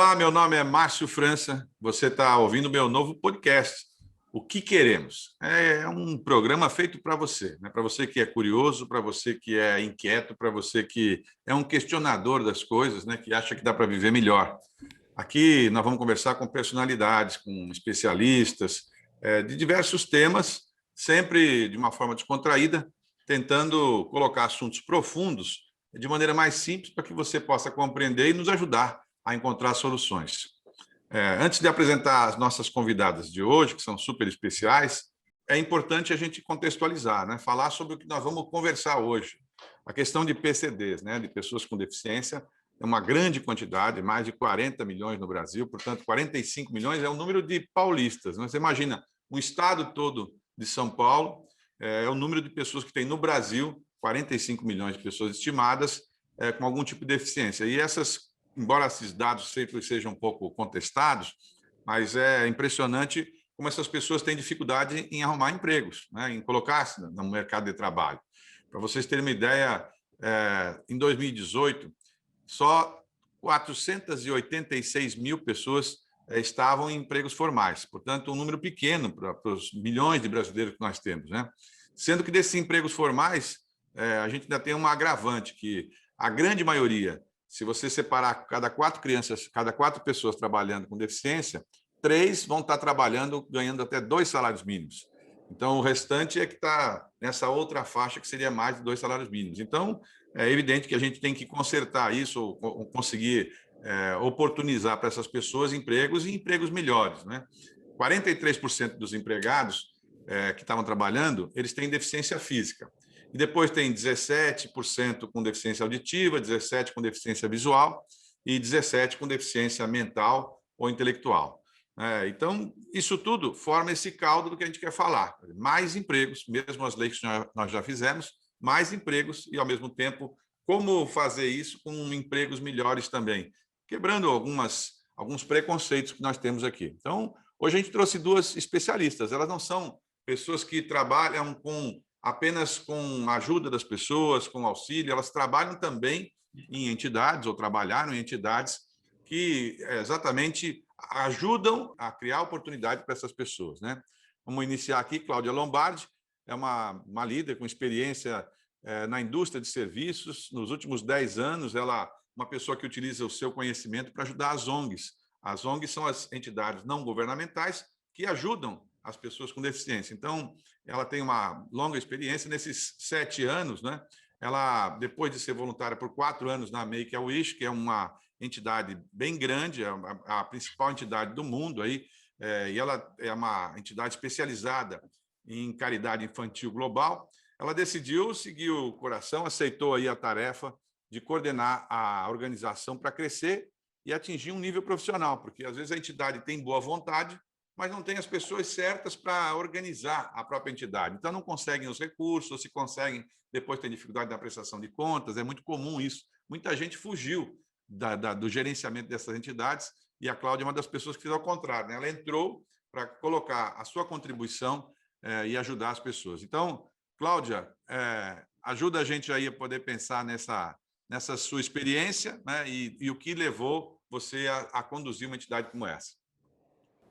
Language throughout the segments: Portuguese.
Olá, meu nome é Márcio França, você está ouvindo meu novo podcast, O Que Queremos? É um programa feito para você, né? Para você que é curioso, para você que é inquieto, para você que é um questionador das coisas, né? Que acha que dá para viver melhor. Aqui nós vamos conversar com personalidades, com especialistas, de diversos temas, sempre de uma forma descontraída, tentando colocar assuntos profundos de maneira mais simples para que você possa compreender e nos ajudar a encontrar soluções. Antes de apresentar as nossas convidadas de hoje, que são super especiais, é importante a gente contextualizar, né? Falar sobre o que nós vamos conversar hoje. A questão de PCDs, né? De pessoas com deficiência, é uma grande quantidade, mais de 40 milhões no Brasil, portanto, 45 milhões é o número de paulistas. Você imagina, um estado todo de São Paulo é o número de pessoas que tem no Brasil, 45 milhões de pessoas estimadas com algum tipo de deficiência. E essas, embora esses dados sempre sejam um pouco contestados, mas é impressionante como essas pessoas têm dificuldade em arrumar empregos, né, em colocar-se no mercado de trabalho. Para vocês terem uma ideia, em 2018, só 486 mil pessoas estavam em empregos formais, portanto, um número pequeno para os milhões de brasileiros que nós temos, né? Sendo que desses empregos formais, a gente ainda tem uma agravante, que a grande maioria, se você separar cada 4 pessoas trabalhando com deficiência, 3 vão estar trabalhando ganhando até 2 salários mínimos. Então, o restante é que está nessa outra faixa, que seria mais de 2 salários mínimos. Então, é evidente que a gente tem que consertar isso, ou conseguir oportunizar para essas pessoas empregos e empregos melhores, né? 43% dos empregados que estavam trabalhando, eles têm deficiência física. E depois tem 17% com deficiência auditiva, 17% com deficiência visual e 17% com deficiência mental ou intelectual. Então, isso tudo forma esse caldo do que a gente quer falar. Mais empregos, mesmo as leis que nós já fizemos, mais empregos e, ao mesmo tempo, como fazer isso com empregos melhores também, quebrando alguns preconceitos que nós temos aqui. Então, hoje a gente trouxe 2 especialistas. Elas não são pessoas que trabalham apenas com a ajuda das pessoas, com auxílio, elas trabalham também em entidades, ou trabalharam em entidades que exatamente ajudam a criar oportunidade para essas pessoas, né? Vamos iniciar aqui. Cláudia Lombardi é uma líder com experiência na indústria de serviços. Nos últimos 10 anos, ela é uma pessoa que utiliza o seu conhecimento para ajudar as ONGs. As ONGs são as entidades não governamentais que ajudam as pessoas com deficiência. Então, ela tem uma longa experiência. Nesses 7 anos, né? Ela, depois de ser voluntária por 4 anos na Make-A-Wish, que é uma entidade bem grande, a principal entidade do mundo, aí, e ela é uma entidade especializada em caridade infantil global. Ela decidiu seguir o coração, aceitou aí a tarefa de coordenar a organização para crescer e atingir um nível profissional, porque às vezes a entidade tem boa vontade, mas não tem as pessoas certas para organizar a própria entidade. Então, não conseguem os recursos, ou se conseguem, depois tem dificuldade na prestação de contas. É muito comum isso. Muita gente fugiu do gerenciamento dessas entidades, e a Cláudia é uma das pessoas que fez ao contrário, né? Ela entrou para colocar a sua contribuição e ajudar as pessoas. Então, Cláudia, ajuda a gente aí a poder pensar nessa sua experiência, né? E o que levou você a conduzir uma entidade como essa.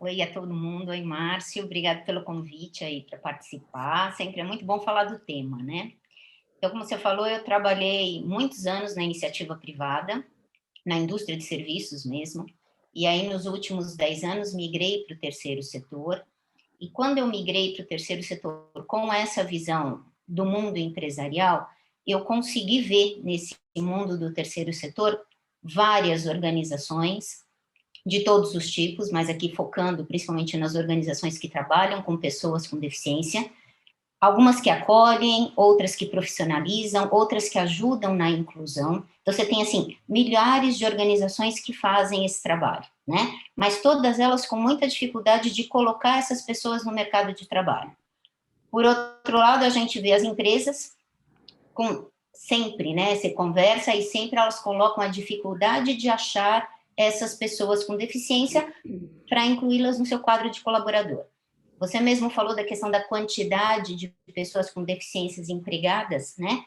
Oi a todo mundo, oi Márcio, obrigado pelo convite aí para participar. Sempre é muito bom falar do tema, né? Então, como você falou, eu trabalhei muitos anos na iniciativa privada, na indústria de serviços mesmo, e aí nos últimos 10 anos migrei para o terceiro setor. E quando eu migrei para o terceiro setor com essa visão do mundo empresarial, eu consegui ver nesse mundo do terceiro setor várias organizações de todos os tipos, mas aqui focando principalmente nas organizações que trabalham com pessoas com deficiência, algumas que acolhem, outras que profissionalizam, outras que ajudam na inclusão. Então, você tem, assim, milhares de organizações que fazem esse trabalho, né? Mas todas elas com muita dificuldade de colocar essas pessoas no mercado de trabalho. Por outro lado, a gente vê as empresas sempre, né? Você conversa e sempre elas colocam a dificuldade de achar essas pessoas com deficiência para incluí-las no seu quadro de colaborador. Você mesmo falou da questão da quantidade de pessoas com deficiências empregadas, né?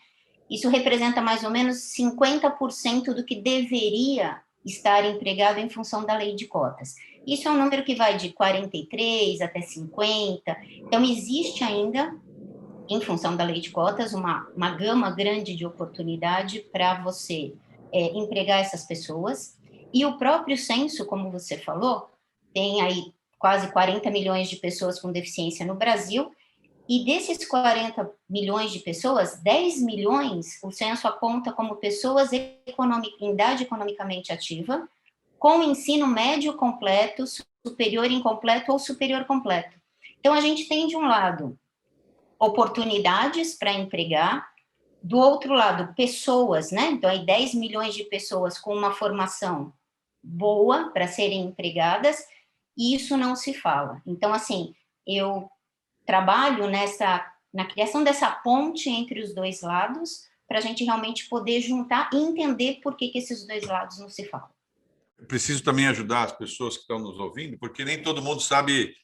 Isso representa mais ou menos 50% do que deveria estar empregado em função da lei de cotas. Isso é um número que vai de 43 até 50, então existe ainda, em função da lei de cotas, uma gama grande de oportunidade para você empregar essas pessoas, e o próprio censo, como você falou, tem aí quase 40 milhões de pessoas com deficiência no Brasil, e desses 40 milhões de pessoas, 10 milhões o censo aponta como pessoas em idade economicamente ativa, com ensino médio completo, superior incompleto ou superior completo. Então, a gente tem, de um lado, oportunidades para empregar, do outro lado, pessoas, né? Então, aí 10 milhões de pessoas com uma formação boa para serem empregadas, e isso não se fala. Então, assim, eu trabalho na criação dessa ponte entre os dois lados, para a gente realmente poder juntar e entender por que esses dois lados não se falam. Eu preciso também ajudar as pessoas que estão nos ouvindo, porque nem todo mundo sabe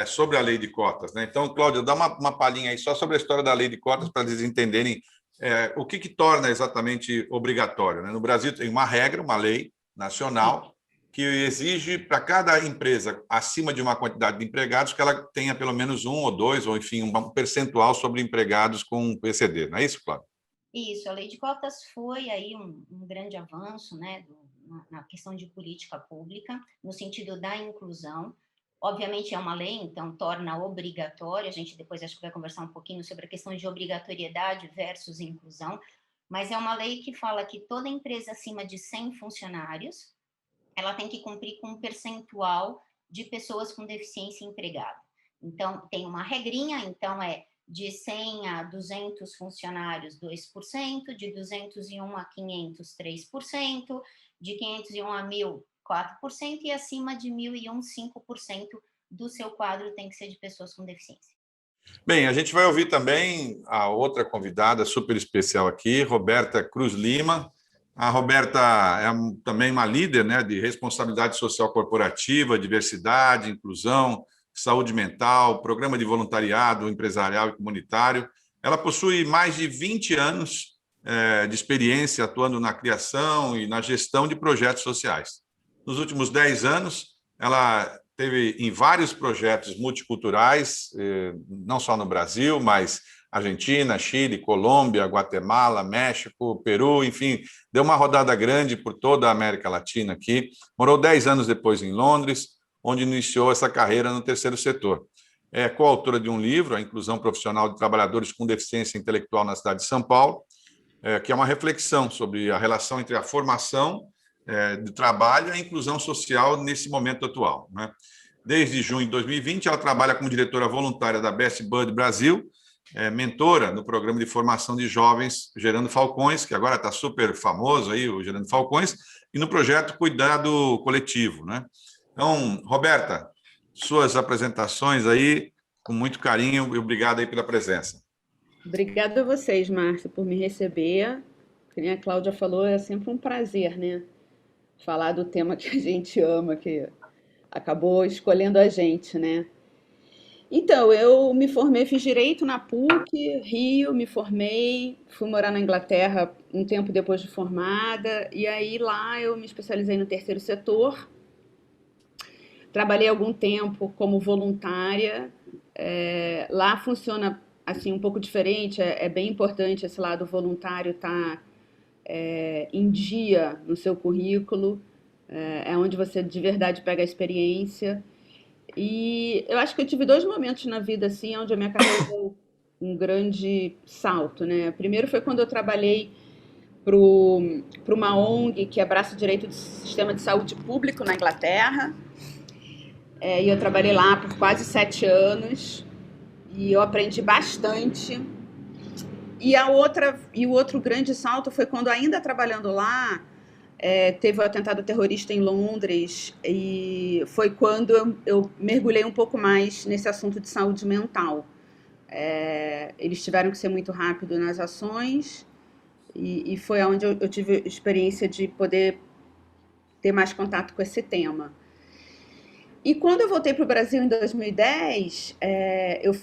sobre a lei de cotas, né? Então, Cláudia, dá uma palhinha aí só sobre a história da lei de cotas para eles entenderem o que torna exatamente obrigatório, né? No Brasil tem uma regra, uma lei nacional, que exige para cada empresa acima de uma quantidade de empregados que ela tenha pelo menos um ou dois, ou enfim, um percentual sobre empregados com PCD, não é isso, Cláudia? Isso, a lei de cotas foi aí um grande avanço, né, na questão de política pública, no sentido da inclusão. Obviamente é uma lei, então torna obrigatória, a gente depois acho que vai conversar um pouquinho sobre a questão de obrigatoriedade versus inclusão, mas é uma lei que fala que toda empresa acima de 100 funcionários, ela tem que cumprir com um percentual de pessoas com deficiência empregada. Então, tem uma regrinha, então de 100 a 200 funcionários, 2%, de 201 a 500, 3%, de 501 a 1.000, 4%, e acima de 1.001, 5% do seu quadro tem que ser de pessoas com deficiência. Bem, a gente vai ouvir também a outra convidada super especial aqui, Roberta Cruz Lima. A Roberta é também uma líder, né, de responsabilidade social corporativa, diversidade, inclusão, saúde mental, programa de voluntariado empresarial e comunitário. Ela possui mais de 20 anos de experiência atuando na criação e na gestão de projetos sociais. Nos últimos 10 anos, ela teve em vários projetos multiculturais, não só no Brasil, mas Argentina, Chile, Colômbia, Guatemala, México, Peru, enfim, deu uma rodada grande por toda a América Latina aqui. Morou 10 anos depois em Londres, onde iniciou essa carreira no terceiro setor. É coautora de um livro, A Inclusão Profissional de Trabalhadores com Deficiência Intelectual na cidade de São Paulo, que é uma reflexão sobre a relação entre a formação de trabalho e a inclusão social nesse momento atual, né? Desde junho de 2020, ela trabalha como diretora voluntária da Best Bud Brasil, mentora no programa de formação de jovens Gerando Falcões, que agora está super famoso aí, o Gerando Falcões, e no projeto Cuidado Coletivo, né? Então, Roberta, suas apresentações aí, com muito carinho, e obrigado aí pela presença. Obrigada a vocês, Márcia, por me receber. Como a Cláudia falou, é sempre um prazer, né? Falar do tema que a gente ama, que acabou escolhendo a gente, né? Então, eu me formei, fiz Direito na PUC, Rio, me formei, fui morar na Inglaterra um tempo depois de formada, e aí lá eu me especializei no terceiro setor, trabalhei algum tempo como voluntária, lá funciona assim um pouco diferente, é bem importante esse lado voluntário estar em dia no seu currículo, é onde você de verdade pega a experiência. E eu acho que eu tive dois momentos na vida assim, onde a minha carreira deu um grande salto, né? Primeiro foi quando eu trabalhei para uma ONG que abraça o direito do sistema de saúde público na Inglaterra. E eu trabalhei lá por quase 7 anos e eu aprendi bastante. E o outro grande salto foi quando, ainda trabalhando lá, teve o atentado terrorista em Londres, e foi quando eu mergulhei um pouco mais nesse assunto de saúde mental. Eles tiveram que ser muito rápido nas ações, e foi onde eu tive experiência de poder ter mais contato com esse tema. E quando eu voltei para o Brasil em 2010, eu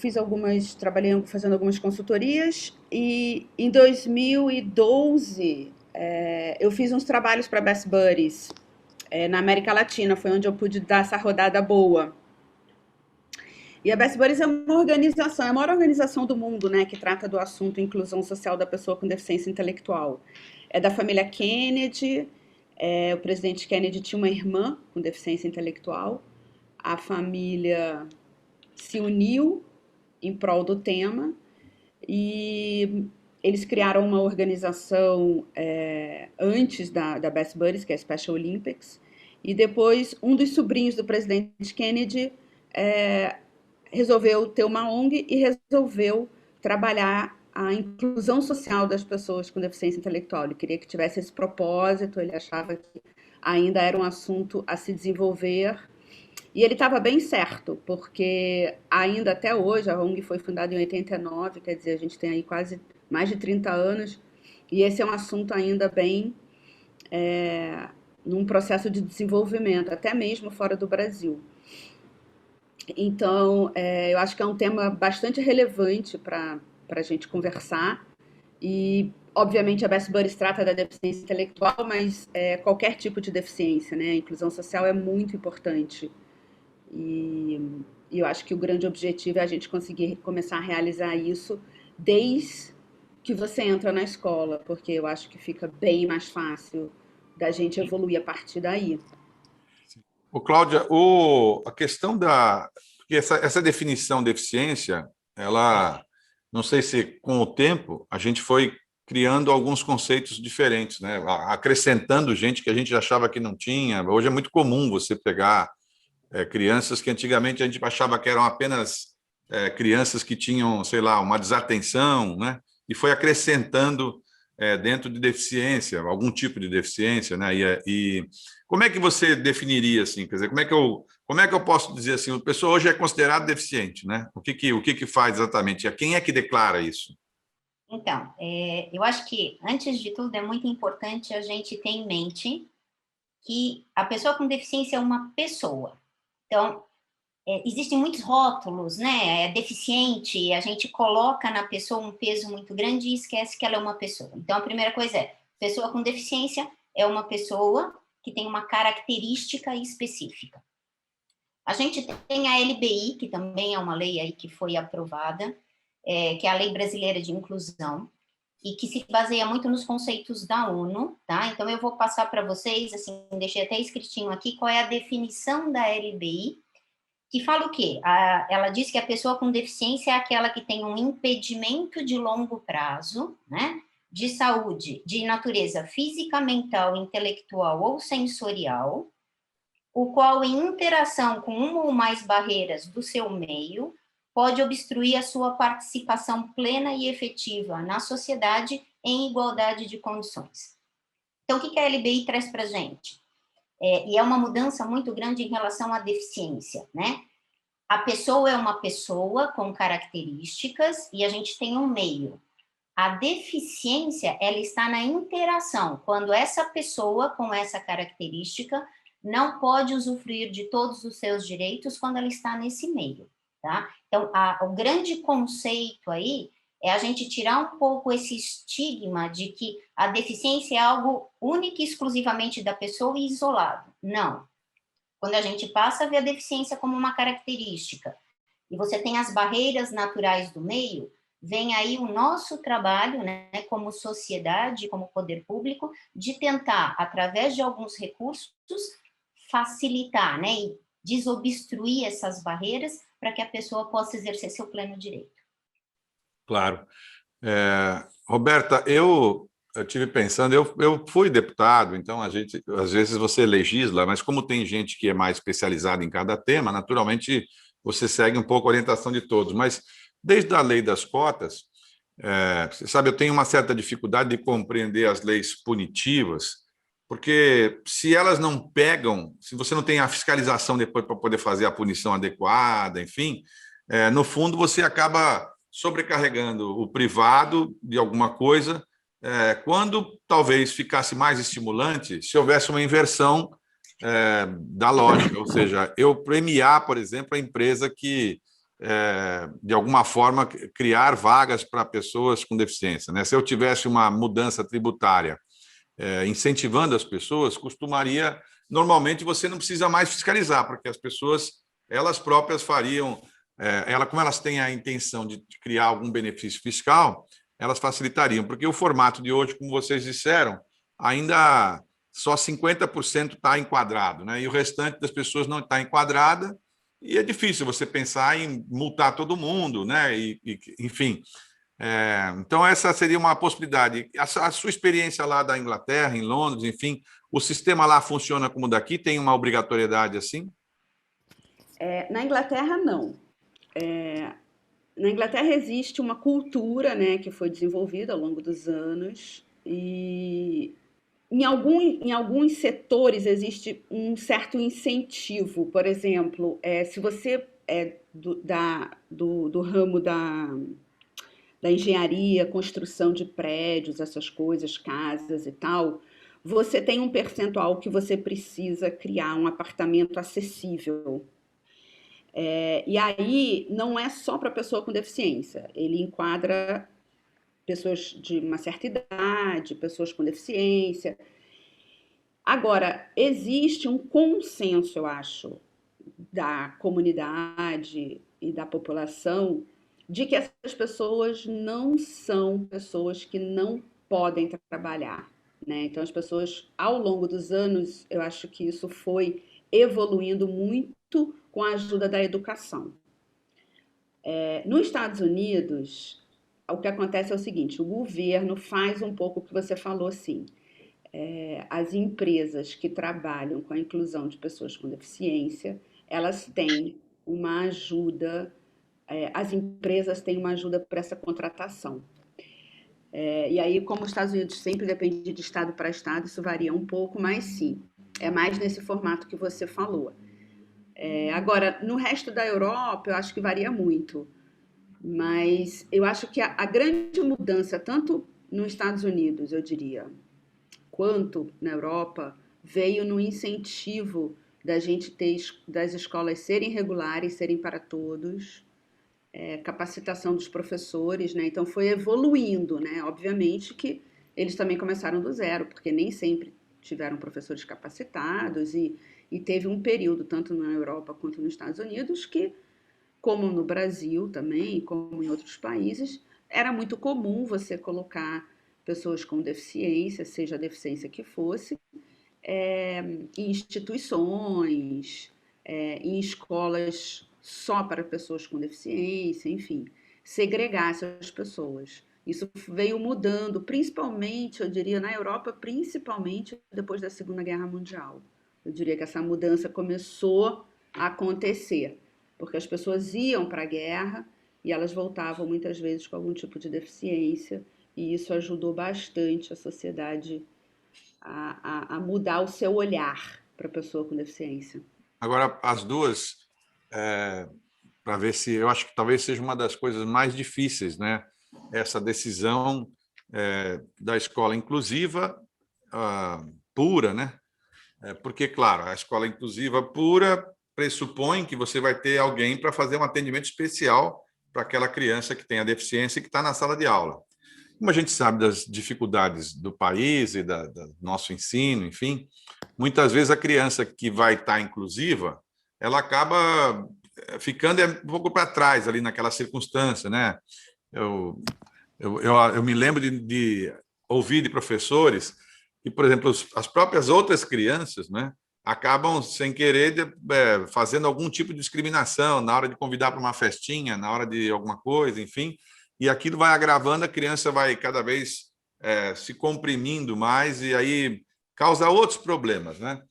trabalhei fazendo algumas consultorias, e em 2012 eu fiz uns trabalhos para Best Buddies, na América Latina, foi onde eu pude dar essa rodada boa. E a Best Buddies é uma organização, é a maior organização do mundo, né, que trata do assunto inclusão social da pessoa com deficiência intelectual. É da família Kennedy, o presidente Kennedy tinha uma irmã com deficiência intelectual, a família se uniu em prol do tema e eles criaram uma organização antes da Best Buddies, que é a Special Olympics, e depois um dos sobrinhos do presidente Kennedy resolveu ter uma ONG e resolveu trabalhar a inclusão social das pessoas com deficiência intelectual. Ele queria que tivesse esse propósito, ele achava que ainda era um assunto a se desenvolver, e ele estava bem certo, porque ainda até hoje, a ONG foi fundada em 89, quer dizer, a gente tem aí quase mais de 30 anos, e esse é um assunto ainda bem num processo de desenvolvimento, até mesmo fora do Brasil. Então, eu acho que é um tema bastante relevante para a gente conversar, e, obviamente, a Best Buddies trata da deficiência intelectual, mas qualquer tipo de deficiência, né? A inclusão social é muito importante. E eu acho que o grande objetivo é a gente conseguir começar a realizar isso desde que você entra na escola, porque eu acho que fica bem mais fácil da gente evoluir a partir daí. Cláudia, a questão porque essa definição de deficiência, ela, não sei se com o tempo a gente foi criando alguns conceitos diferentes, né? Acrescentando gente que a gente achava que não tinha. Hoje é muito comum você pegar crianças que antigamente a gente achava que eram apenas crianças que tinham, sei lá, uma desatenção, né? E foi acrescentando dentro de deficiência, algum tipo de deficiência, né? E como é que você definiria, assim, quer dizer, como é que eu posso dizer assim, a pessoa hoje é considerada deficiente, né? O que faz exatamente? Quem é que declara isso? Então, eu acho que, antes de tudo, é muito importante a gente ter em mente que a pessoa com deficiência é uma pessoa. Então, existem muitos rótulos, né? É deficiente, a gente coloca na pessoa um peso muito grande e esquece que ela é uma pessoa. Então, a primeira coisa pessoa com deficiência é uma pessoa que tem uma característica específica. A gente tem a LBI, que também é uma lei aí que foi aprovada, que é a Lei Brasileira de Inclusão, e que se baseia muito nos conceitos da ONU, tá? Então, eu vou passar para vocês, assim, deixei até escritinho aqui, qual é a definição da LBI, que fala o quê? Ela diz que a pessoa com deficiência é aquela que tem um impedimento de longo prazo, né? De saúde, de natureza física, mental, intelectual ou sensorial, o qual, em interação com uma ou mais barreiras do seu meio, pode obstruir a sua participação plena e efetiva na sociedade em igualdade de condições. Então, o que a LBI traz para a gente? E é uma mudança muito grande em relação à deficiência, né? A pessoa é uma pessoa com características e a gente tem um meio. A deficiência, ela está na interação, quando essa pessoa com essa característica não pode usufruir de todos os seus direitos quando ela está nesse meio, tá? Então, o grande conceito aí é a gente tirar um pouco esse estigma de que a deficiência é algo único e exclusivamente da pessoa e isolado. Não. Quando a gente passa a ver a deficiência como uma característica e você tem as barreiras naturais do meio, vem aí o nosso trabalho, né, como sociedade, como poder público, de tentar, através de alguns recursos, facilitar, né, e desobstruir essas barreiras para que a pessoa possa exercer seu pleno direito. Claro. Roberta, eu tive pensando, eu fui deputado, então a gente, às vezes você legisla, mas como tem gente que é mais especializada em cada tema, naturalmente você segue um pouco a orientação de todos, mas desde a lei das cotas, você sabe, eu tenho uma certa dificuldade de compreender as leis punitivas, porque se elas não pegam, se você não tem a fiscalização depois para poder fazer a punição adequada, enfim, no fundo você acaba sobrecarregando o privado de alguma coisa, quando talvez ficasse mais estimulante se houvesse uma inversão da lógica, ou seja, eu premiar, por exemplo, a empresa que, de alguma forma, criar vagas para pessoas com deficiência, né? Se eu tivesse uma mudança tributária incentivando as pessoas, costumaria normalmente você não precisa mais fiscalizar, porque as pessoas, elas próprias fariam, como elas têm a intenção de criar algum benefício fiscal, elas facilitariam, porque o formato de hoje, como vocês disseram, ainda só 50% está enquadrado, né? E o restante das pessoas não está enquadrada, e é difícil você pensar em multar todo mundo, né? Enfim, então essa seria uma possibilidade. A sua experiência lá da Inglaterra, em Londres, enfim, o sistema lá funciona como daqui? Tem uma obrigatoriedade assim? Na Inglaterra, não. Na Inglaterra existe uma cultura, né, que foi desenvolvida ao longo dos anos e em alguns setores existe um certo incentivo. Por exemplo, se você é do ramo da engenharia, construção de prédios, essas coisas, casas e tal, você tem um percentual que você precisa criar um apartamento acessível. E aí não é só para pessoa com deficiência, ele enquadra pessoas de uma certa idade, pessoas com deficiência. Agora, existe um consenso, eu acho, da comunidade e da população de que essas pessoas não são pessoas que não podem trabalhar, né? Então, as pessoas, ao longo dos anos, eu acho que isso foi evoluindo muito com a ajuda da educação. Nos Estados Unidos, o que acontece é o seguinte: o governo faz um pouco o que você falou, sim. As empresas que trabalham com a inclusão de pessoas com deficiência, elas têm uma ajuda, as empresas têm uma ajuda para essa contratação. E aí, como os Estados Unidos sempre depende de estado para estado, isso varia um pouco, mas sim, é mais nesse formato que você falou. Agora, no resto da Europa, eu acho que varia muito, mas eu acho que a grande mudança, tanto nos Estados Unidos, eu diria, quanto na Europa, veio no incentivo da gente ter das escolas serem regulares, serem para todos, capacitação dos professores, né? Então foi evoluindo, né? Obviamente que eles também começaram do zero, porque nem sempre tiveram professores capacitados e teve um período, tanto na Europa quanto nos Estados Unidos, que, como no Brasil também, como em outros países, era muito comum você colocar pessoas com deficiência, seja a deficiência que fosse, em instituições, em escolas só para pessoas com deficiência, enfim, segregar essas pessoas. Isso veio mudando, principalmente, eu diria, na Europa, principalmente depois da Segunda Guerra Mundial. Eu diria que essa mudança começou a acontecer, porque as pessoas iam para a guerra e elas voltavam muitas vezes com algum tipo de deficiência, e isso ajudou bastante a sociedade a mudar o seu olhar para a pessoa com deficiência. Agora, as duas, para ver se eu acho que talvez seja uma das coisas mais difíceis, né? Essa decisão da escola inclusiva pura, né? Porque, claro, a escola inclusiva pura pressupõe que você vai ter alguém para fazer um atendimento especial para aquela criança que tem a deficiência e que está na sala de aula. Como a gente sabe das dificuldades do país e do nosso ensino, enfim, muitas vezes a criança que vai estar inclusiva, ela acaba ficando um pouco para trás ali naquela circunstância, né? Eu me lembro de ouvir de professores que, por exemplo, as próprias outras crianças, né, acabam, sem querer, fazendo algum tipo de discriminação na hora de convidar para uma festinha, na hora de alguma coisa, enfim, e aquilo vai agravando, a criança vai cada vez se comprimindo mais e aí causa outros problemas, né?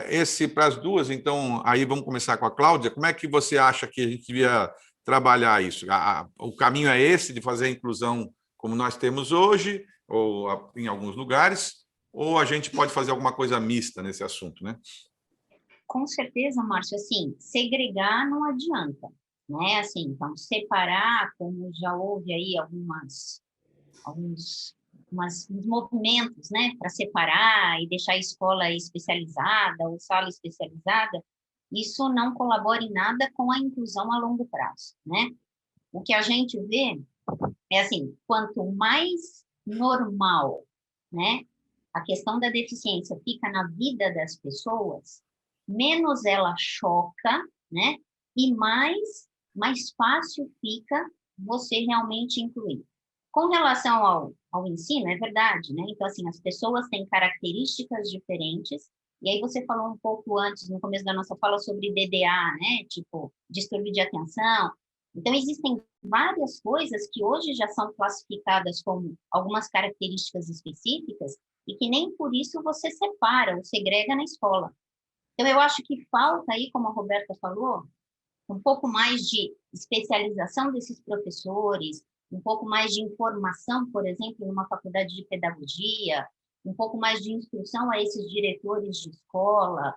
Esse para as duas, então, aí vamos começar com a Cláudia. Como é que você acha que a gente devia trabalhar isso? O caminho é esse, de fazer a inclusão como nós temos hoje, ou em alguns lugares, ou a gente pode fazer alguma coisa mista nesse assunto, né? Com certeza, Márcio, assim, segregar não adianta, né? Assim, então, separar, como já houve aí alguns movimentos, né, para separar e deixar a escola especializada ou sala especializada, isso não colabora em nada com a inclusão a longo prazo, né? O que a gente vê é assim, quanto mais normal, né, a questão da deficiência fica na vida das pessoas, menos ela choca, né? E mais fácil fica você realmente incluir. Com relação ao ensino, é verdade, né? Então, assim, as pessoas têm características diferentes, e aí você falou um pouco antes, no começo da nossa fala, sobre DDA, né? Tipo, distúrbio de atenção. Então, existem várias coisas que hoje já são classificadas como algumas características específicas e que nem por isso você separa ou segrega na escola. Então, eu acho que falta aí, como a Roberta falou, um pouco mais de especialização desses professores, um pouco mais de informação, por exemplo, numa faculdade de pedagogia, um pouco mais de instrução a esses diretores de escola,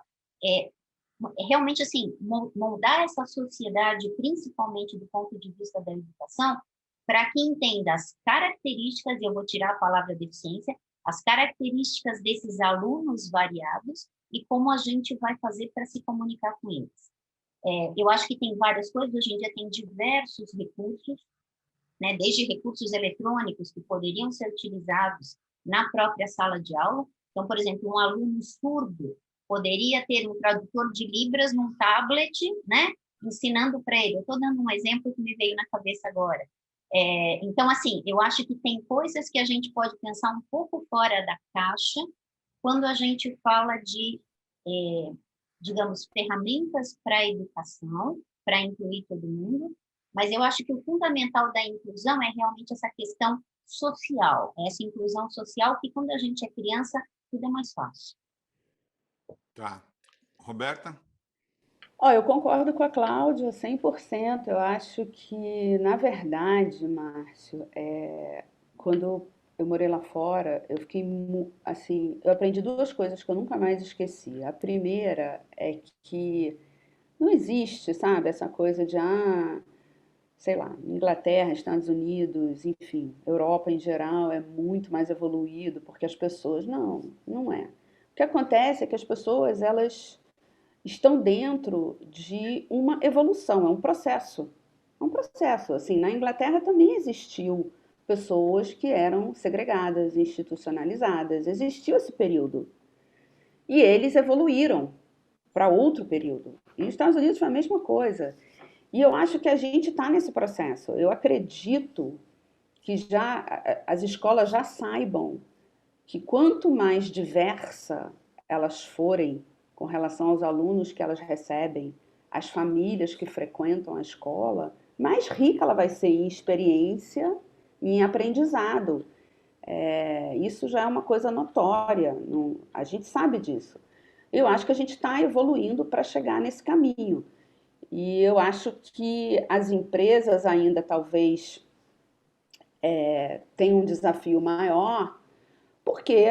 realmente, assim, moldar essa sociedade, principalmente do ponto de vista da educação, para que entenda as características, e eu vou tirar a palavra deficiência, as características desses alunos variados e como a gente vai fazer para se comunicar com eles. Eu acho que tem várias coisas, hoje em dia tem diversos recursos, né, desde recursos eletrônicos que poderiam ser utilizados na própria sala de aula. Então, por exemplo, um aluno surdo poderia ter um tradutor de Libras num tablet, né, ensinando para ele. Eu estou dando um exemplo que me veio na cabeça agora. Então, assim, eu acho que tem coisas que a gente pode pensar um pouco fora da caixa quando a gente fala de, digamos, ferramentas para a educação, para incluir todo mundo, mas eu acho que o fundamental da inclusão é realmente essa questão social, essa inclusão social que quando a gente é criança, tudo é mais fácil. Tá. Roberta? Eu concordo com a Cláudia 100%. Eu acho que, na verdade, Márcio, quando eu morei lá fora, eu fiquei assim, eu aprendi duas coisas que eu nunca mais esqueci. A primeira é que não existe, sabe, essa coisa de, sei lá, Inglaterra, Estados Unidos, enfim, Europa em geral é muito mais evoluído, porque as pessoas, não é. O que acontece é que as pessoas, elas estão dentro de uma evolução, é um processo. É um processo. Assim, na Inglaterra também existiu pessoas que eram segregadas, institucionalizadas, existiu esse período. E eles evoluíram para outro período. E nos Estados Unidos foi a mesma coisa. E eu acho que a gente está nesse processo. Eu acredito que já as escolas já saibam que quanto mais diversa elas forem com relação aos alunos que elas recebem, as famílias que frequentam a escola, mais rica ela vai ser em experiência e em aprendizado. Isso já é uma coisa notória, a gente sabe disso. Eu acho que a gente está evoluindo para chegar nesse caminho. E eu acho que as empresas ainda talvez tenham um desafio maior, porque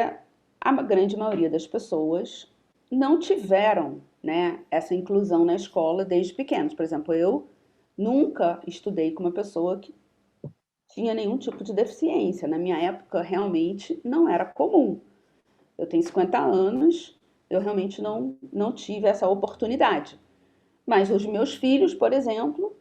a grande maioria das pessoas não tiveram, né, essa inclusão na escola desde pequenos. Por exemplo, eu nunca estudei com uma pessoa que tinha nenhum tipo de deficiência. Na minha época, realmente não era comum. Eu tenho 50 anos, eu realmente não tive essa oportunidade. Mas os meus filhos, por exemplo,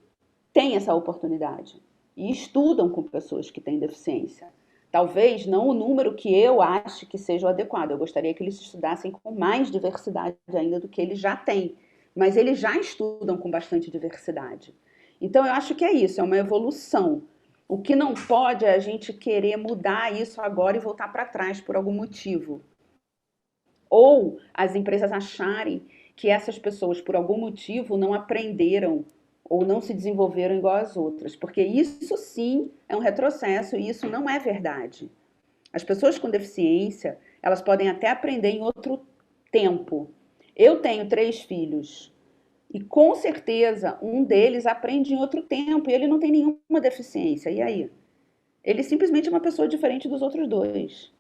têm essa oportunidade e estudam com pessoas que têm deficiência. Talvez não o número que eu acho que seja o adequado. Eu gostaria que eles estudassem com mais diversidade ainda do que eles já têm. Mas eles já estudam com bastante diversidade. Então, eu acho que é isso, é uma evolução. O que não pode é a gente querer mudar isso agora e voltar para trás por algum motivo. Ou as empresas acharem que essas pessoas, por algum motivo, não aprenderam ou não se desenvolveram igual às outras, porque isso sim é um retrocesso e isso não é verdade. As pessoas com deficiência, elas podem até aprender em outro tempo. Eu tenho 3 filhos e com certeza um deles aprende em outro tempo e ele não tem nenhuma deficiência. E aí? Ele simplesmente é uma pessoa diferente dos outros 2.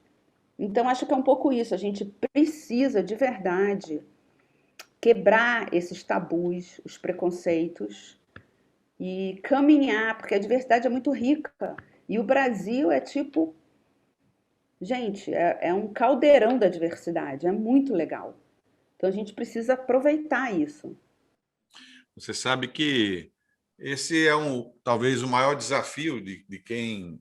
Então, acho que é um pouco isso. A gente precisa, de verdade, quebrar esses tabus, os preconceitos e caminhar, porque a diversidade é muito rica. E o Brasil é tipo, gente, é um caldeirão da diversidade, é muito legal. Então a gente precisa aproveitar isso. Você sabe que esse é talvez o maior desafio de quem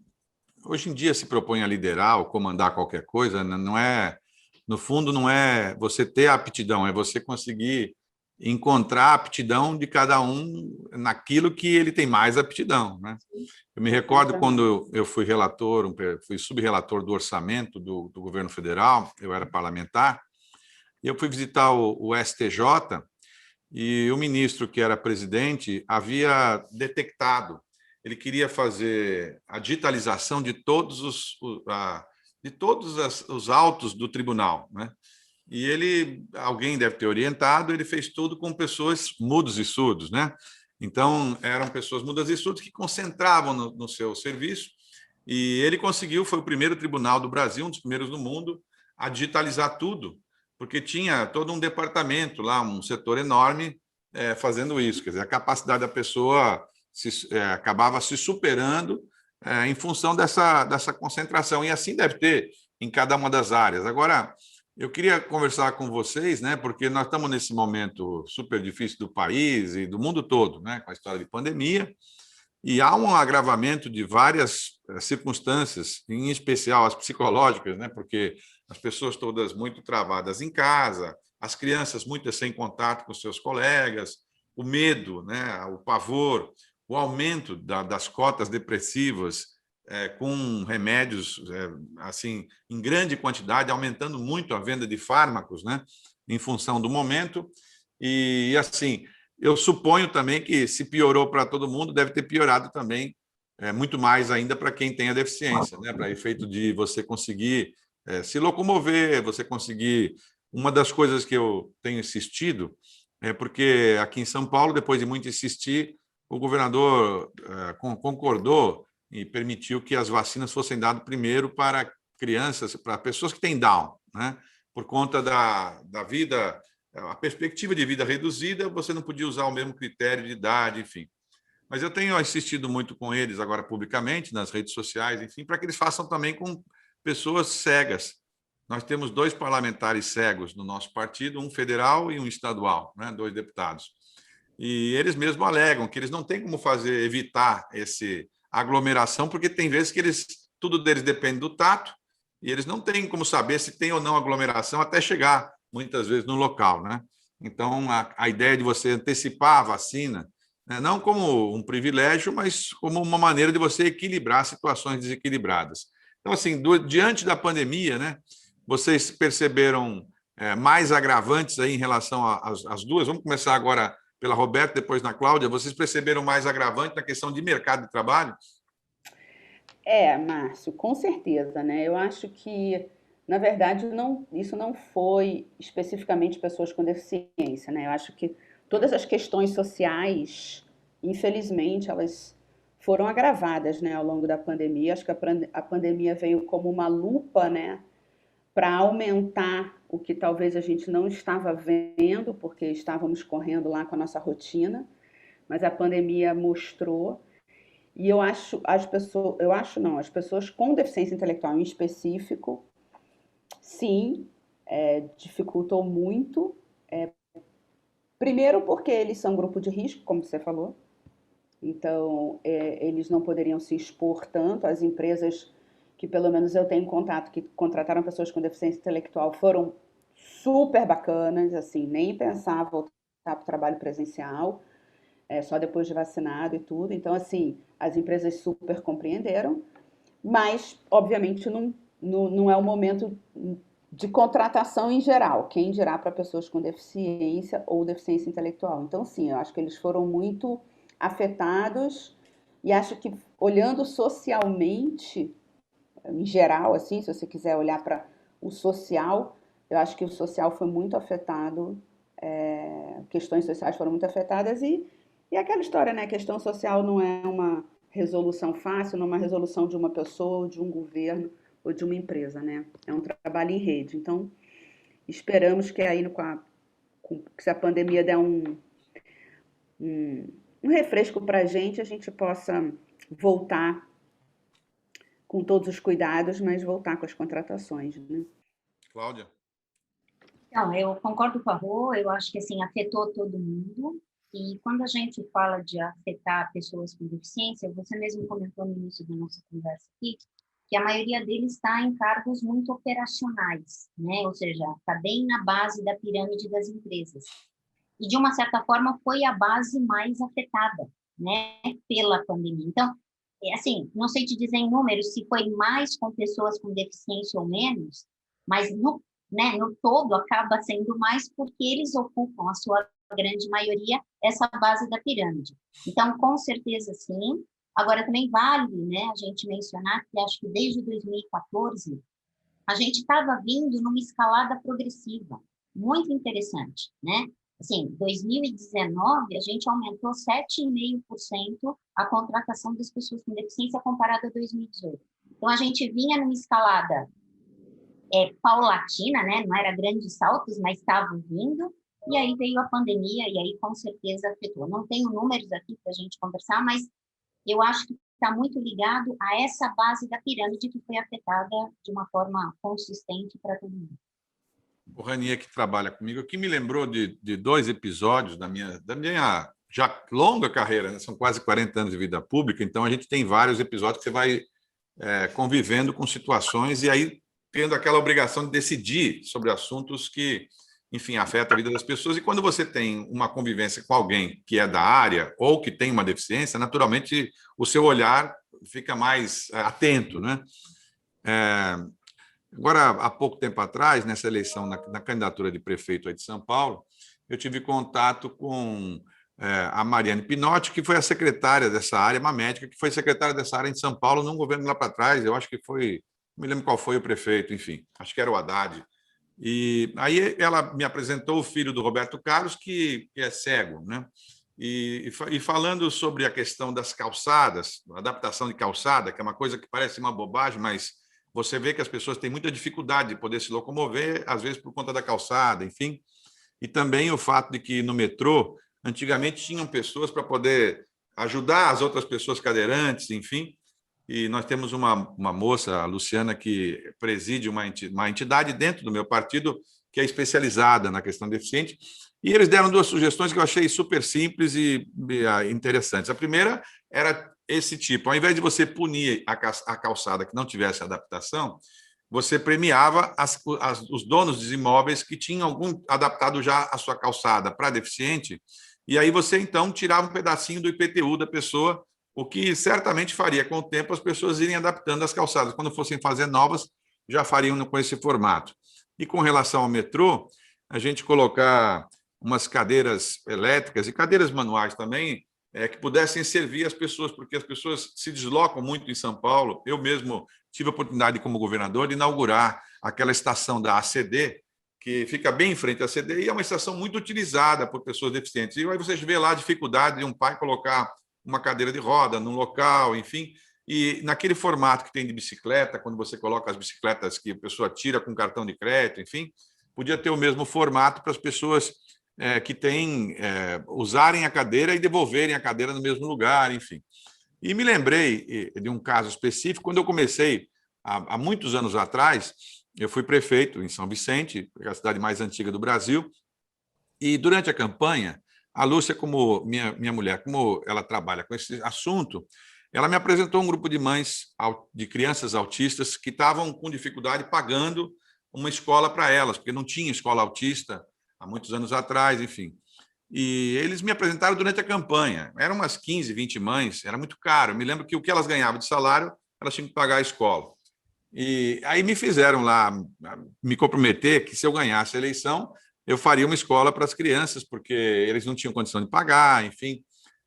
hoje em dia se propõe a liderar ou comandar qualquer coisa, né? Não é no fundo, não é você ter a aptidão, é você conseguir encontrar a aptidão de cada um naquilo que ele tem mais aptidão, né? Eu me recordo quando eu fui relator, fui subrelator do orçamento do governo federal, eu era parlamentar, e eu fui visitar o STJ, e o ministro que era presidente havia detectado, ele queria fazer a digitalização de todos os autos do tribunal, né? E alguém deve ter orientado, ele fez tudo com pessoas mudos e surdos, né? Então, eram pessoas mudas e surdas que concentravam no seu serviço, e ele conseguiu, foi o primeiro tribunal do Brasil, um dos primeiros do mundo, a digitalizar tudo, porque tinha todo um departamento lá, um setor enorme, fazendo isso. Quer dizer, a capacidade da pessoa acabava se superando em função dessa concentração, e assim deve ter em cada uma das áreas. Agora, eu queria conversar com vocês, né, porque nós estamos nesse momento super difícil do país e do mundo todo, né, com a história de pandemia, e há um agravamento de várias circunstâncias, em especial as psicológicas, né, porque as pessoas todas muito travadas em casa, as crianças muitas sem contato com seus colegas, o medo, né, o pavor, o aumento das cotas depressivas, com remédios assim em grande quantidade, aumentando muito a venda de fármacos, né, em função do momento. E assim, eu suponho também que se piorou para todo mundo, deve ter piorado também muito mais ainda para quem tem a deficiência, né, para efeito de você conseguir se locomover, você conseguir. Uma das coisas que eu tenho insistido é porque aqui em São Paulo, depois de muito insistir, o governador concordou e permitiu que as vacinas fossem dadas primeiro para crianças, para pessoas que têm Down, né? Por conta da vida, a perspectiva de vida reduzida, você não podia usar o mesmo critério de idade, enfim. Mas eu tenho assistido muito com eles agora publicamente, nas redes sociais, enfim, para que eles façam também com pessoas cegas. Nós temos 2 parlamentares cegos no nosso partido, um federal e um estadual, né? 2 deputados. E eles mesmos alegam que eles não têm como evitar esse aglomeração, porque tem vezes que tudo deles depende do tato, e eles não têm como saber se tem ou não aglomeração até chegar, muitas vezes, no local, né? Então, a ideia de você antecipar a vacina, né, não como um privilégio, mas como uma maneira de você equilibrar situações desequilibradas. Então, assim, diante da pandemia, né, vocês perceberam mais agravantes aí em relação às duas? Vamos começar agora pela Roberta, depois na Cláudia. Vocês perceberam mais agravante na questão de mercado de trabalho? Márcio, com certeza, né? Eu acho que, na verdade, isso não foi especificamente pessoas com deficiência, né? Eu acho que todas as questões sociais, infelizmente, elas foram agravadas, né, ao longo da pandemia. Acho que a pandemia veio como uma lupa, né, para aumentar o que talvez a gente não estava vendo, porque estávamos correndo lá com a nossa rotina, mas a pandemia mostrou. E as pessoas com deficiência intelectual em específico, sim, dificultou muito. Primeiro porque eles são grupo de risco, como você falou, então eles não poderiam se expor tanto. As empresas que pelo menos eu tenho contato, que contrataram pessoas com deficiência intelectual, foram super bacanas, assim, nem pensar voltar para o trabalho presencial, só depois de vacinado e tudo. Então, assim, as empresas super compreenderam, mas, obviamente, não é o momento de contratação em geral, quem dirá para pessoas com deficiência ou deficiência intelectual. Então, sim, eu acho que eles foram muito afetados e acho que, olhando socialmente, em geral, assim, se você quiser olhar para o social, eu acho que o social foi muito afetado, questões sociais foram muito afetadas e aquela história, né? A questão social não é uma resolução fácil, não é uma resolução de uma pessoa, ou de um governo, ou de uma empresa, né? É um trabalho em rede. Então, esperamos que aí, se a pandemia der um refresco para a gente possa voltar com todos os cuidados, mas voltar com as contratações, né? Cláudia? Então, eu concordo com a Rô, eu acho que assim, afetou todo mundo. E quando a gente fala de afetar pessoas com deficiência, você mesmo comentou no início da nossa conversa aqui, que a maioria deles está em cargos muito operacionais, né? Ou seja, está bem na base da pirâmide das empresas. E, de uma certa forma, foi a base mais afetada, né, pela pandemia. Então, assim, não sei te dizer em números se foi mais com pessoas com deficiência ou menos, mas no todo acaba sendo mais porque eles ocupam, a sua grande maioria, essa base da pirâmide. Então, com certeza, sim. Agora, também vale, né, a gente mencionar que acho que desde 2014 a gente estava vindo numa escalada progressiva, muito interessante, né? Assim, 2019, a gente aumentou 7,5% a contratação das pessoas com deficiência comparado a 2018. Então, a gente vinha numa escalada paulatina, né? Não era grandes saltos, mas estavam vindo, e aí veio a pandemia, e aí com certeza afetou. Não tenho números aqui para a gente conversar, mas eu acho que está muito ligado a essa base da pirâmide que foi afetada de uma forma consistente para todo mundo. O Ranier, que trabalha comigo, aqui me lembrou de 2 episódios da minha já longa carreira, né? São quase 40 anos de vida pública, então a gente tem vários episódios que você vai convivendo com situações e aí tendo aquela obrigação de decidir sobre assuntos que, enfim, afetam a vida das pessoas. E quando você tem uma convivência com alguém que é da área ou que tem uma deficiência, naturalmente o seu olhar fica mais atento, né? Agora, há pouco tempo atrás, nessa eleição, na candidatura de prefeito aí de São Paulo, eu tive contato com a Mariane Pinotti, que foi a secretária dessa área, uma médica que foi secretária dessa área em São Paulo, num governo lá para trás, eu acho que foi, não me lembro qual foi o prefeito, enfim, acho que era o Haddad. E aí ela me apresentou o filho do Roberto Carlos, que é cego, né? E falando sobre a questão das calçadas, adaptação de calçada, que é uma coisa que parece uma bobagem, mas você vê que as pessoas têm muita dificuldade de poder se locomover, às vezes por conta da calçada, enfim. E também o fato de que no metrô, antigamente tinham pessoas para poder ajudar as outras pessoas cadeirantes, enfim. E nós temos uma moça, a Luciana, que preside uma entidade dentro do meu partido que é especializada na questão deficiente. E eles deram 2 sugestões que eu achei super simples e interessantes. A primeira era esse tipo: ao invés de você punir a calçada que não tivesse adaptação, você premiava os donos dos imóveis que tinham algum adaptado já a sua calçada para deficiente, e aí você, então, tirava um pedacinho do IPTU da pessoa, o que certamente faria, com o tempo, as pessoas irem adaptando as calçadas. Quando fossem fazer novas, já fariam com esse formato. E com relação ao metrô, a gente colocar umas cadeiras elétricas e cadeiras manuais também, que pudessem servir as pessoas, porque as pessoas se deslocam muito em São Paulo. Eu mesmo tive a oportunidade, como governador, de inaugurar aquela estação da ACD, que fica bem em frente à ACD, e é uma estação muito utilizada por pessoas deficientes. E aí você vê lá a dificuldade de um pai colocar uma cadeira de roda num local, enfim. E naquele formato que tem de bicicleta, quando você coloca as bicicletas que a pessoa tira com cartão de crédito, enfim, podia ter o mesmo formato para as pessoas que têm, usarem a cadeira e devolverem a cadeira no mesmo lugar, enfim. E me lembrei de um caso específico, quando eu comecei, há muitos anos atrás, eu fui prefeito em São Vicente, a cidade mais antiga do Brasil, e durante a campanha, a Lúcia, como minha mulher, como ela trabalha com esse assunto, ela me apresentou um grupo de mães de crianças autistas que estavam com dificuldade pagando uma escola para elas, porque não tinha escola autista há muitos anos atrás, enfim. E eles me apresentaram durante a campanha. Eram umas 15, 20 mães, era muito caro. Eu me lembro que o que elas ganhavam de salário, elas tinham que pagar a escola. E aí me fizeram lá me comprometer que, se eu ganhasse a eleição, eu faria uma escola para as crianças, porque eles não tinham condição de pagar, enfim.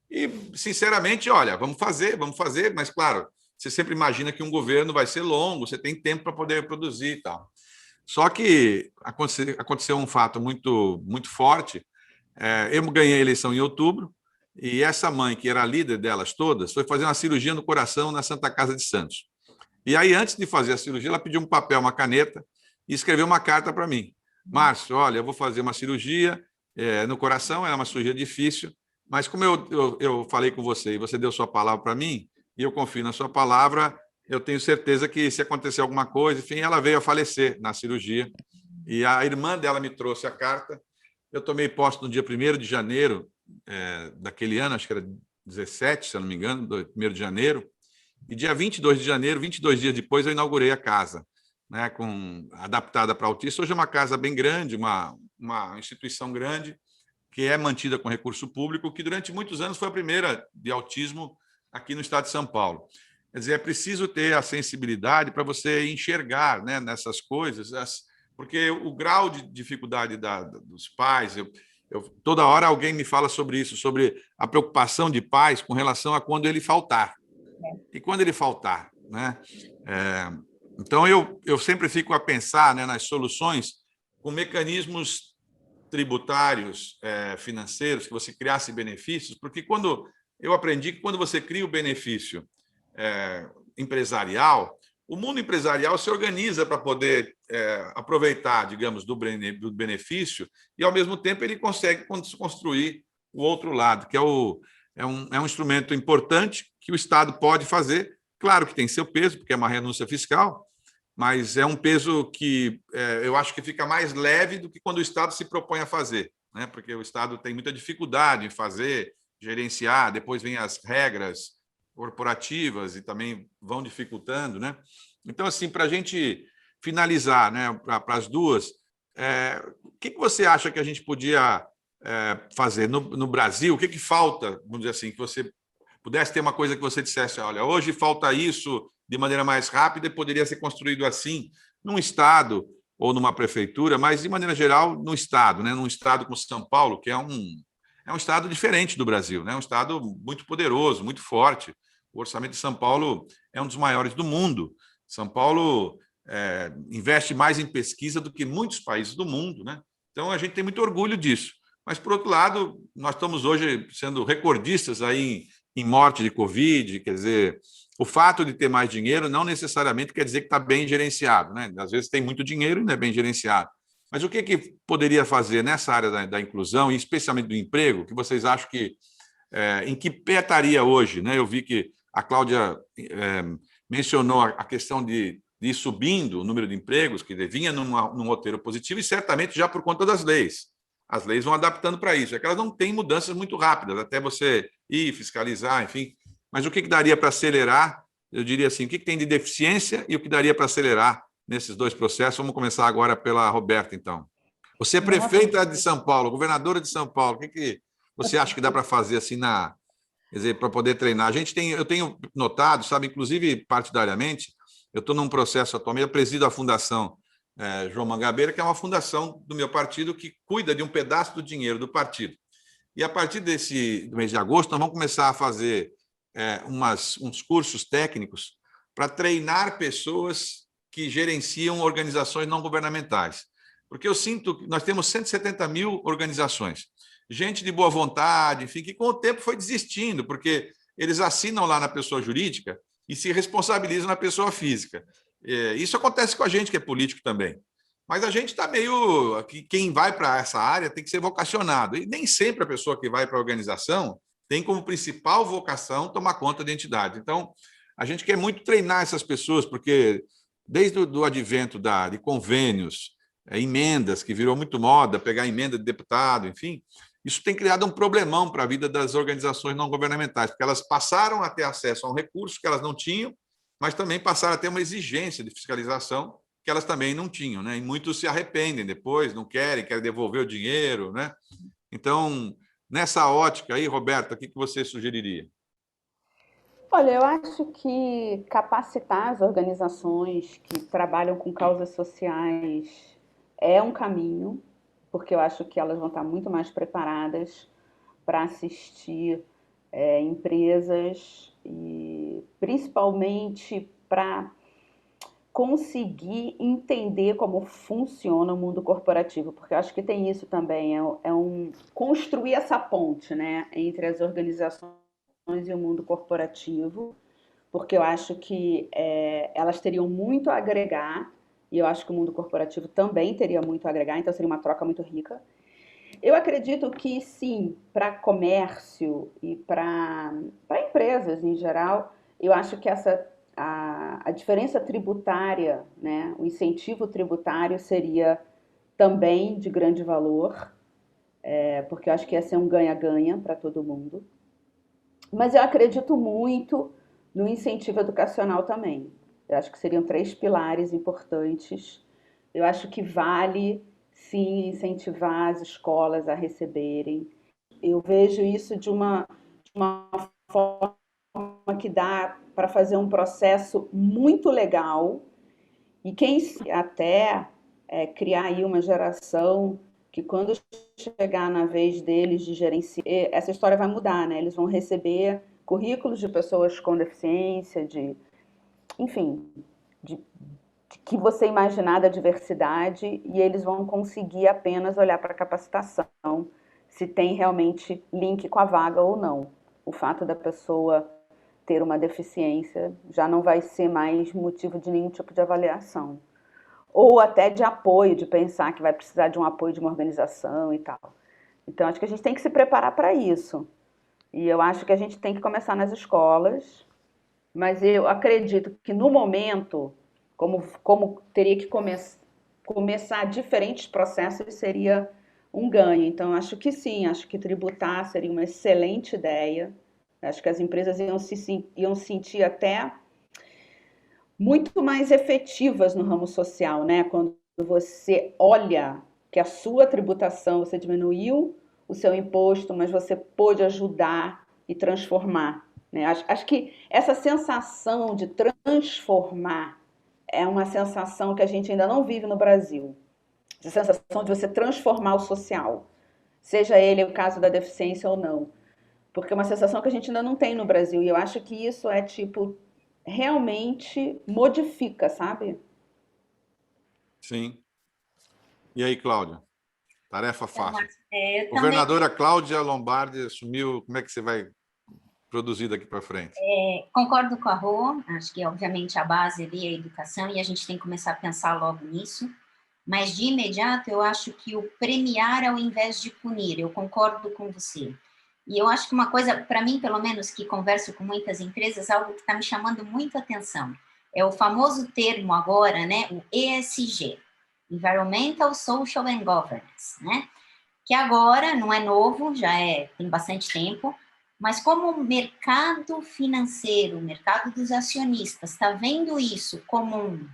E, sinceramente, olha, vamos fazer, mas, claro, você sempre imagina que um governo vai ser longo, você tem tempo para poder produzir e tal. Só que aconteceu um fato muito, muito forte. Eu ganhei a eleição em outubro, e essa mãe, que era a líder delas todas, foi fazer uma cirurgia no coração na Santa Casa de Santos. E aí, antes de fazer a cirurgia, ela pediu um papel, uma caneta, e escreveu uma carta para mim. Márcio, olha, eu vou fazer uma cirurgia no coração, é uma cirurgia difícil, mas como eu falei com você e você deu sua palavra para mim, e eu confio na sua palavra, eu tenho certeza que, se acontecer alguma coisa, enfim, ela veio a falecer na cirurgia. E a irmã dela me trouxe a carta. Eu tomei posse no dia 1º de janeiro daquele ano, acho que era 17, se eu não me engano, 1º de janeiro, E dia 22 de janeiro, 22 dias depois, eu inaugurei a casa, né, adaptada para autistas. Hoje é uma casa bem grande, uma instituição grande, que é mantida com recurso público, que durante muitos anos foi a primeira de autismo aqui no estado de São Paulo. Quer dizer, é preciso ter a sensibilidade para você enxergar, né, nessas coisas, porque o grau de dificuldade dos pais, toda hora alguém me fala sobre isso, sobre a preocupação de pais com relação a quando ele faltar. E quando ele faltar, né? Então, eu sempre fico a pensar, né, nas soluções com mecanismos tributários, financeiros, que você criasse benefícios, porque eu aprendi que quando você cria o benefício empresarial, o mundo empresarial se organiza para poder aproveitar, digamos, do benefício e, ao mesmo tempo, ele consegue construir o outro lado, que é um instrumento importante que o Estado pode fazer. Claro que tem seu peso, porque é uma renúncia fiscal, mas é um peso que eu acho que fica mais leve do que quando o Estado se propõe a fazer, né? Porque o Estado tem muita dificuldade em fazer, gerenciar, depois vem as regras corporativas e também vão dificultando, né? Então, assim, para a gente finalizar, né, para as duas, o que você acha que a gente podia fazer no Brasil? O que falta, vamos dizer assim, que você pudesse ter uma coisa que você dissesse, olha, hoje falta isso de maneira mais rápida e poderia ser construído assim, num estado ou numa prefeitura, mas, de maneira geral, no estado, né? Num estado como São Paulo, que é um estado diferente do Brasil, né? Um estado muito poderoso, muito forte. O orçamento de São Paulo é um dos maiores do mundo. São Paulo investe mais em pesquisa do que muitos países do mundo, né? Então, a gente tem muito orgulho disso. Mas, por outro lado, nós estamos hoje sendo recordistas aí em morte de Covid, quer dizer, o fato de ter mais dinheiro não necessariamente quer dizer que está bem gerenciado, né? Às vezes tem muito dinheiro e não é bem gerenciado. Mas o que poderia fazer nessa área da inclusão, e especialmente do emprego, que vocês acham que em que pé estaria hoje, né? Eu vi que a Cláudia mencionou a questão de ir subindo o número de empregos, que vinha num roteiro positivo, e certamente já por conta das leis. As leis vão adaptando para isso. É que elas não têm mudanças muito rápidas, até você ir fiscalizar, enfim. Mas o que daria para acelerar? Eu diria assim, o que tem de deficiência e o que daria para acelerar nesses dois processos? Vamos começar agora pela Roberta, então. Você é prefeita de São Paulo, governadora de São Paulo, o que você acha que dá para fazer assim quer dizer, para poder treinar? Eu tenho notado, sabe, inclusive partidariamente, eu estou num processo atualmente, eu presido a Fundação João Mangabeira, que é uma fundação do meu partido que cuida de um pedaço do dinheiro do partido. E a partir do mês de agosto, nós vamos começar a fazer uns cursos técnicos para treinar pessoas que gerenciam organizações não governamentais. Porque eu sinto que nós temos 170 mil organizações, gente de boa vontade, enfim, que com o tempo foi desistindo, porque eles assinam lá na pessoa jurídica e se responsabilizam na pessoa física. Isso acontece com a gente, que é político também. Mas a gente está meio... Quem vai para essa área tem que ser vocacionado. E nem sempre a pessoa que vai para a organização tem como principal vocação tomar conta da entidade. Então, a gente quer muito treinar essas pessoas, porque desde o advento de convênios, emendas, que virou muito moda, pegar emenda de deputado, enfim, isso tem criado um problemão para a vida das organizações não governamentais, porque elas passaram a ter acesso a um recurso que elas não tinham, mas também passaram a ter uma exigência de fiscalização que elas também não tinham, né? E muitos se arrependem depois, não querem devolver o dinheiro, né? Então, nessa ótica aí, Roberta, o que você sugeriria? Olha, eu acho que capacitar as organizações que trabalham com causas sociais é um caminho, porque eu acho que elas vão estar muito mais preparadas para assistir empresas e principalmente para conseguir entender como funciona o mundo corporativo, porque eu acho que tem isso também, construir essa ponte, né, entre as organizações e o mundo corporativo, porque eu acho que elas teriam muito a agregar, e eu acho que o mundo corporativo também teria muito a agregar, então seria uma troca muito rica. Eu acredito que sim, para comércio e para empresas em geral, eu acho que a diferença tributária, né, o incentivo tributário seria também de grande valor, porque eu acho que ia ser um ganha-ganha para todo mundo. Mas eu acredito muito no incentivo educacional também. Eu acho que seriam 3 pilares importantes. Eu acho que vale, sim, incentivar as escolas a receberem. Eu vejo isso de uma forma que dá para fazer um processo muito legal e quem até criar aí uma geração que quando chegar na vez deles de gerenciar, essa história vai mudar, né? Eles vão receber currículos de pessoas com deficiência, enfim, de que você imaginar da diversidade e eles vão conseguir apenas olhar para a capacitação, se tem realmente link com a vaga ou não. O fato da pessoa ter uma deficiência já não vai ser mais motivo de nenhum tipo de avaliação. Ou até de apoio, de pensar que vai precisar de um apoio de uma organização e tal. Então, acho que a gente tem que se preparar para isso. E eu acho que a gente tem que começar nas escolas, mas eu acredito que no momento, como teria que começar diferentes processos, seria um ganho. Então, acho que sim, acho que tributar seria uma excelente ideia. Acho que as empresas iam sentir até muito mais efetivas no ramo social, né? Quando você olha que a sua tributação, você diminuiu o seu imposto, mas você pôde ajudar e transformar, né? Acho que essa sensação de transformar é uma sensação que a gente ainda não vive no Brasil. Essa sensação de você transformar o social, seja ele o caso da deficiência ou não. Porque é uma sensação que a gente ainda não tem no Brasil. E eu acho que isso é, tipo, realmente modifica, sabe? Sim. E aí, Cláudia? Tarefa Então, fácil. eu também Governadora Cláudia Lombardi assumiu. Como é que você vai produzir daqui para frente? concordo com a Rô, acho que, obviamente, a base ali é a educação e a gente tem que começar a pensar logo nisso. Mas, de imediato, eu acho que o premiar ao invés de punir, eu concordo com você. E eu acho que uma coisa, para mim, pelo menos, que converso com muitas empresas, algo que está me chamando muito a atenção, é o famoso termo agora, né, o ESG, Environmental, Social and Governance, né? Que agora não é novo, tem bastante tempo, mas como o mercado financeiro, o mercado dos acionistas, está vendo isso como um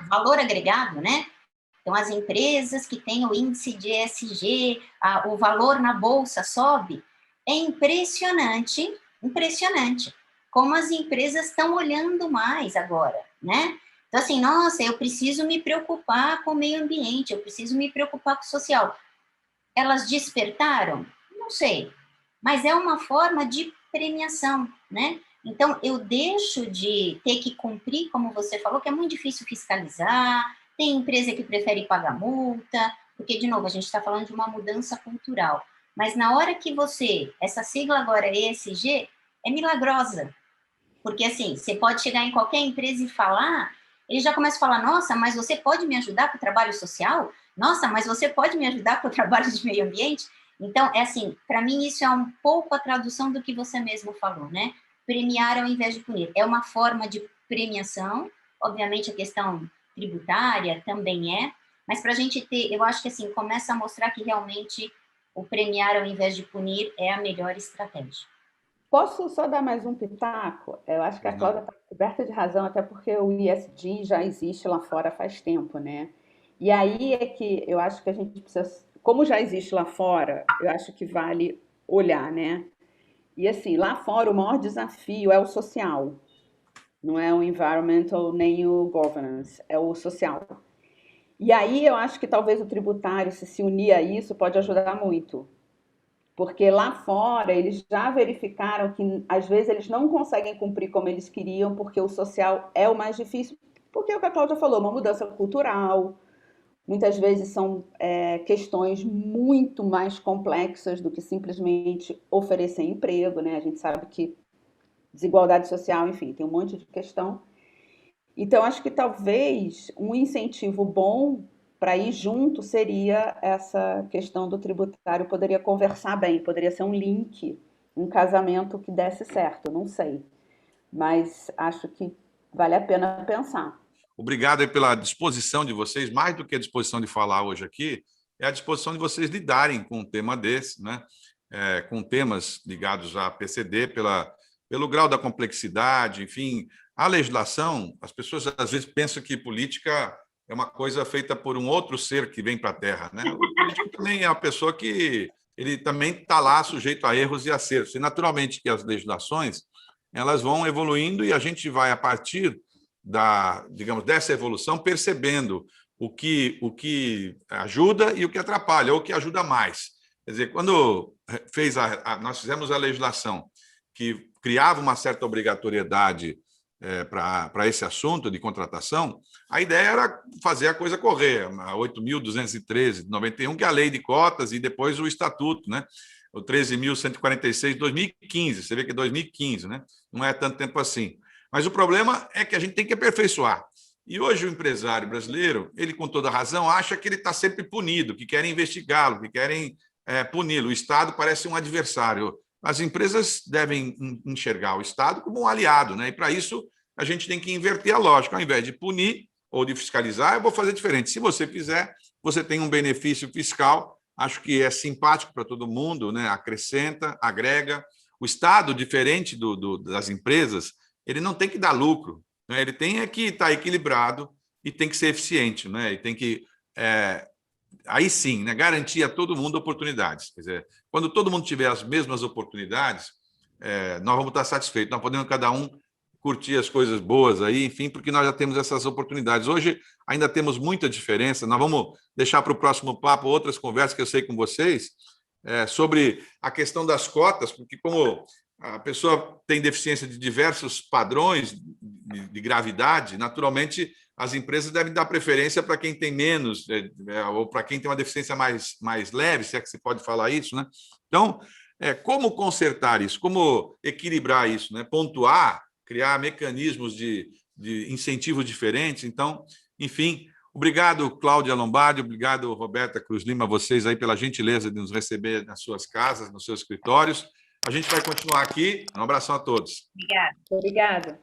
valor agregado, né? Então, as empresas que têm o índice de ESG, o valor na bolsa sobe. É impressionante, impressionante, como as empresas estão olhando mais agora, né? Então, assim, nossa, eu preciso me preocupar com o meio ambiente, eu preciso me preocupar com o social. Elas despertaram? Não sei, mas é uma forma de premiação, né? Então, eu deixo de ter que cumprir, como você falou, que é muito difícil fiscalizar, tem empresa que prefere pagar multa, porque, de novo, a gente está falando de uma mudança cultural. Mas na hora que essa sigla agora é ESG, é milagrosa, porque, assim, você pode chegar em qualquer empresa e falar, ele já começa a falar, nossa, mas você pode me ajudar com o trabalho social? Nossa, mas você pode me ajudar com o trabalho de meio ambiente? Então, é assim, para mim isso é um pouco a tradução do que você mesmo falou, né? Premiar ao invés de punir. É uma forma de premiação, obviamente a questão tributária também é, mas para a gente ter, eu acho que assim, começa a mostrar que realmente o premiar ao invés de punir é a melhor estratégia. Posso só dar mais um pitaco? Eu acho que a Pois não. Cláudia está coberta de razão, até porque o ISD já existe lá fora faz tempo, né? E aí é que eu acho que a gente precisa, como já existe lá fora, eu acho que vale olhar, né? E assim, lá fora o maior desafio é o social, não é o environmental nem o governance, é o social. E aí eu acho que talvez o tributário, se unir a isso, pode ajudar muito. Porque lá fora eles já verificaram que às vezes eles não conseguem cumprir como eles queriam, porque o social é o mais difícil. Porque é o que a Cláudia falou, uma mudança cultural, muitas vezes são questões muito mais complexas do que simplesmente oferecer emprego, né? A gente sabe que desigualdade social, enfim, tem um monte de questão. Então, acho que talvez um incentivo bom para ir junto seria essa questão do tributário, poderia conversar bem, poderia ser um link, um casamento que desse certo, não sei. Mas acho que vale a pena pensar. Obrigado aí pela disposição de vocês, mais do que a disposição de falar hoje aqui, é a disposição de vocês lidarem com um tema desse, né? Com temas ligados à PCD, pela pelo grau da complexidade, enfim, a legislação, as pessoas às vezes pensam que política é uma coisa feita por um outro ser que vem para a Terra, né? O político também é uma pessoa que ele também está lá sujeito a erros e acertos. E, naturalmente, que as legislações elas vão evoluindo e a gente vai, a partir digamos, dessa evolução, percebendo o que ajuda e o que atrapalha, ou o que ajuda mais. Quer dizer, quando nós fizemos a legislação que criava uma certa obrigatoriedade para esse assunto de contratação, a ideia era fazer a coisa correr, a 8.213 de 91, que é a lei de cotas, e depois o estatuto, né? O 13.146 de 2015, você vê que é 2015, né? Não é tanto tempo assim. Mas o problema é que a gente tem que aperfeiçoar. E hoje o empresário brasileiro, ele com toda razão, acha que ele está sempre punido, que querem investigá-lo, que querem puni-lo. O Estado parece um adversário. As empresas devem enxergar o Estado como um aliado, né? E para isso a gente tem que inverter a lógica. Ao invés de punir ou de fiscalizar, eu vou fazer diferente. Se você fizer, você tem um benefício fiscal. Acho que é simpático para todo mundo, né? Acrescenta, agrega. O Estado, diferente das empresas, ele não tem que dar lucro, né? Ele tem que estar equilibrado e tem que ser eficiente, né? E tem que, aí sim, né? Garantir a todo mundo oportunidades. Quer dizer, quando todo mundo tiver as mesmas oportunidades, nós vamos estar satisfeitos. Nós podemos cada um curtir as coisas boas aí, enfim, porque nós já temos essas oportunidades. Hoje ainda temos muita diferença. Nós vamos deixar para o próximo papo outras conversas que eu sei com vocês sobre a questão das cotas, porque como a pessoa tem deficiência de diversos padrões de gravidade, naturalmente as empresas devem dar preferência para quem tem menos, ou para quem tem uma deficiência mais leve, se é que se pode falar isso, né? Então, como consertar isso? Como equilibrar isso, né? Pontuar, criar mecanismos de incentivos diferentes. Então, enfim, obrigado, Cláudia Lombardi, obrigado, Roberta Cruz Lima, vocês aí pela gentileza de nos receber nas suas casas, nos seus escritórios. A gente vai continuar aqui. Um abração a todos. Obrigada. Obrigada.